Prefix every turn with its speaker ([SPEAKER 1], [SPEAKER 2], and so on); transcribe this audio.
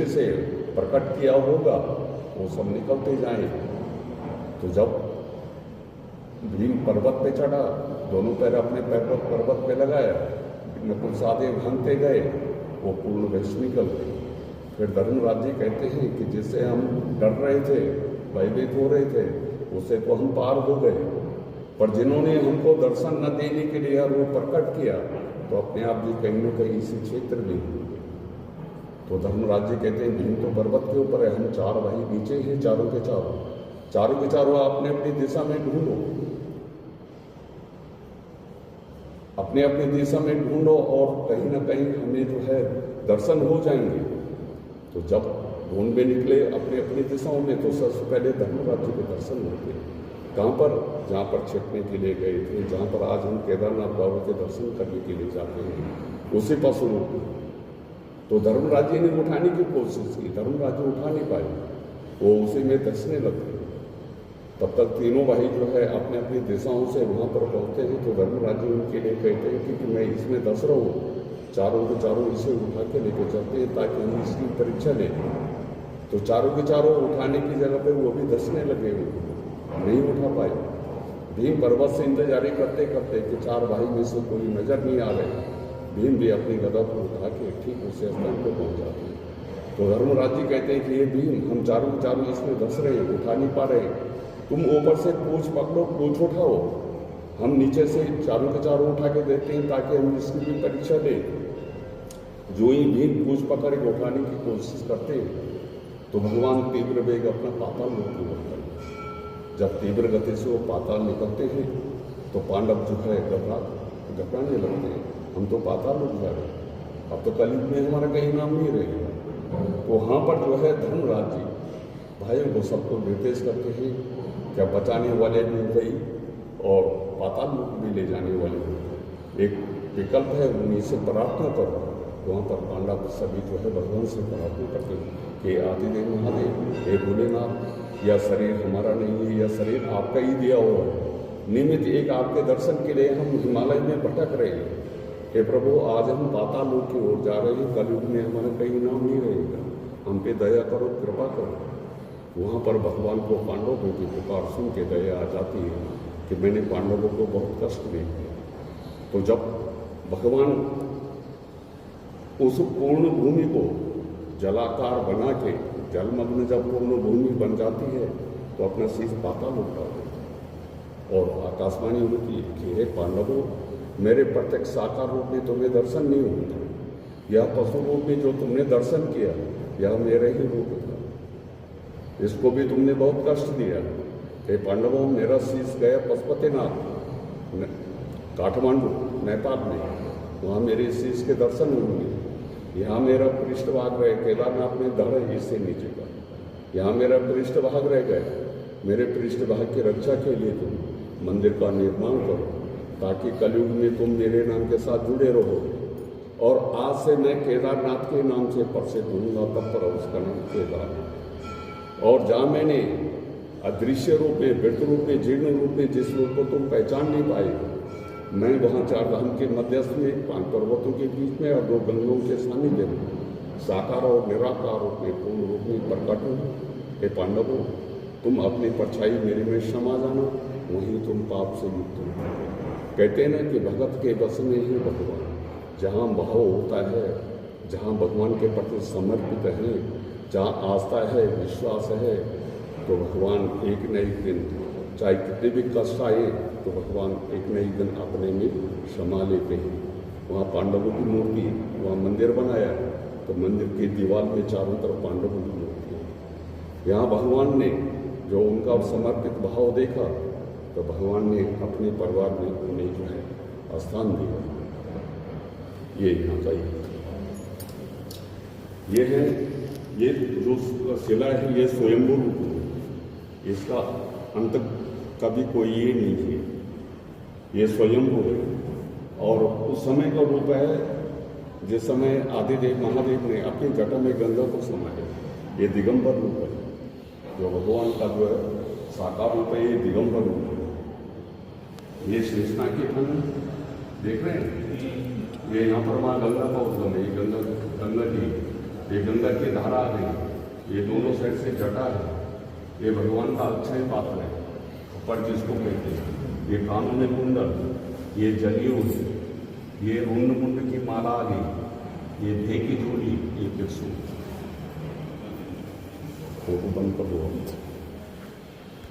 [SPEAKER 1] से प्रकट किया होगा वो सब निकलते जाएं। तो जब भीम पर्वत पे चढ़ा, दोनों पैर अपने पर्वत पे लगाया, नकुल सहदेव भागते गए, वो पूर्ण वैश निकल गए। फिर धर्मराज जी कहते हैं कि जिससे हम डर रहे थे, भयभीत हो रहे थे, उससे तो हम पार हो गए, पर जिन्होंने हमको दर्शन न देने के लिए वो प्रकट किया, तो अपने आप भी कहीं न कहीं इसी क्षेत्र में। तो धर्मराज जी कहते हैं भीम तो पर्वत के ऊपर है, हम चार भाई नीचे हैं, चारों के चारों अपने अपनी दिशा में ढूंढो, अपने अपनी दिशा में ढूंढो, और कहीं ना कहीं हमें जो है दर्शन हो जाएंगे। तो जब ढूंढ में निकले अपने अपनी दिशाओं में, तो सबसे पहले धर्मराज जी के दर्शन होते हैं। कहाँ पर? जहाँ पर छिपने के लिए गए थे, जहाँ पर आज हम केदारनाथ बाबा के दर्शन करने के लिए जाते हैं, उसी पशु रूप में। तो धर्मराज जी ने उठाने की कोशिश की, धर्मराज जी उठा नहीं पाए, वो उसी में दसने लगे। तब तक तीनों भाई जो है अपने अपनी दिशाओं से वहाँ पर पहुँचते हैं। तो धर्मराज जी उनके लिए कहते हैं कि मैं इसमें दस रहा हूँ, चारों के चारों इसे उठा के लेके चलते हैं ताकि हम इसकी परीक्षा लें। तो चारों के चारों उठाने की जगह पे वो भी दसने लगे, नहीं उठा पाए। भीम पर्वत से इंतजारी करते करते कि चार भाई में से कोई नजर नहीं आ रहे, भीम भी अपनी गदा को उठा के ठीक उसे स्थान पर पहुँच जाते हैं। तो धर्मराज जी कहते हैं कि ये भीम, हम चारों के चारों इसमें दस रहे, उठा नहीं पा रहे, तुम ऊपर से पूछ पकड़ो, पूछ उठाओ, हम नीचे से चारों के चारों उठा के देते हैं ताकि हम इसकी भी परीक्षा दें। जो ही भीम पूछ पकड़ के उठाने की कोशिश करते हैं, तो भगवान तीव्र वेग अपना पाताल लोक की ओर करते हैं। जब तीव्र गति से वो पाताल निकलते हैं, तो पांडव जो है घबराने लगते हैं, हम तो पाताल लोक जा रहे हैं, अब तो कलयुग में हमारा कहीं नाम नहीं रहेगा। तो वहाँ पर जो है धर्मराज जी भाइयों को सबको निर्देश करते हैं, क्या बचाने वाले भी गई और पाताल लोक भी ले जाने वाले भी। एक विकल्प है, उन्हीं से प्रार्थना करो। वहाँ पर पांडव सभी जो है भगवान से प्रार्थना करते हैं कि आदिदेव महादेव, हे भोलेनाथ, यह शरीर हमारा नहीं है, यह शरीर आपका ही दिया हुआ है, निमित्त एक आपके दर्शन के लिए हम हिमालय में भटक रहे हैं। हे प्रभु, आज हम पाताल लोक की ओर जा रहे हैं, कलयुग में हमारा कहीं नाम नहीं रहेगा, हम पे दया करो, कृपा करो। वहाँ पर भगवान को पांडवों की पुकार सुन के दया आ जाती है कि मैंने पांडवों को बहुत कष्ट दे दिया। तो जब भगवान उस पूर्ण भूमि को जलाकार बना के, जलमग्न जब पूर्ण भूमि बन जाती है, तो अपना शीश पाताल उठा देता और आकाशवाणी होती है कि हे पांडवों, मेरे प्रत्यक्ष साकार रूप में तुम्हें दर्शन नहीं होता, यह पशु रूप में जो तुमने दर्शन किया यह मेरे ही रूप था, इसको भी तुमने बहुत कष्ट दिया। हे पांडवों, मेरा शीश गया पशुपतिनाथ काठमांडू नेपाल में, वहाँ मेरे शीश के दर्शन होंगे। यहाँ मेरा पृष्ठभाग रह केदारनाथ में धड़ है इससे नीचे का, यहाँ मेरा पृष्ठभाग रह गया, मेरे पृष्ठभाग की रक्षा के लिए तुम मंदिर का निर्माण करो ताकि कलयुग में तुम मेरे नाम के साथ जुड़े रहो। और आज से मैं केदारनाथ के नाम से परिचित दूंगा, तब पर उसका नाम केदारनाथ। और जहाँ मैंने अदृश्य रूप में, वृत्त रूप में, जीर्ण रूप में जिस रूप को तुम पहचान नहीं पाए, मैं वहाँ चार धाम के मध्यस्थ में, 5 पर्वतों के बीच में और 2 गंगों के सानिध्य में साकार और निराकार रूप में, पूर्ण रूप में प्रकट हूँ। हे पांडवों, तुम अपनी परछाई मेरे में समा जाना, वहीं तुम पाप से मुक्त हो। कहते हैं ना कि भगत के बस में ही भगवान, जहाँ भाव होता है, जहाँ भगवान के प्रति समर्पित है, जहाँ आस्था है, विश्वास है, तो भगवान एक न एक दिन, चाहे कितने भी कष्ट आए, तो भगवान एक न एक दिन अपने में समा लेते हैं। वहाँ पांडवों की मूर्ति, वहाँ मंदिर बनाया, तो मंदिर की दीवार में चारों तरफ पांडवों की मूर्ति है। यहाँ भगवान ने जो उनका समर्पित भाव देखा, तो भगवान ने अपने परिवार में उन्हें जो है स्थान दिया। ये यहाँ का ये है, ये जो शिला है ये स्वयंभू रूप है, इसका अंत कभी कोई ये नहीं है, ये स्वयंभू है। और उस समय का रूप है जिस समय आदिदेव महादेव ने अपनी जटा में गंगा को समाया, ये दिगंबर रूप है। जो भगवान का जो है साकार रूप है, ये दिगंबर रूप है। ये शेषना के फल देख रहे हैं, ये यहाँ पर माँ गंगा का उद्गम है, ये गंगा जी। ये गंगा की धारा आ गई, ये दोनों साइड से जटा है, ये भगवान का अक्षय पात्र है, खप्पड़ जिसको कहते हैं। ये कानों में कुंडल, ये जनेऊ है, ये रुंड मुंड की माला आ गई, ये धे की झोली, ये त्रिशूल। फोटो बंद कर दो।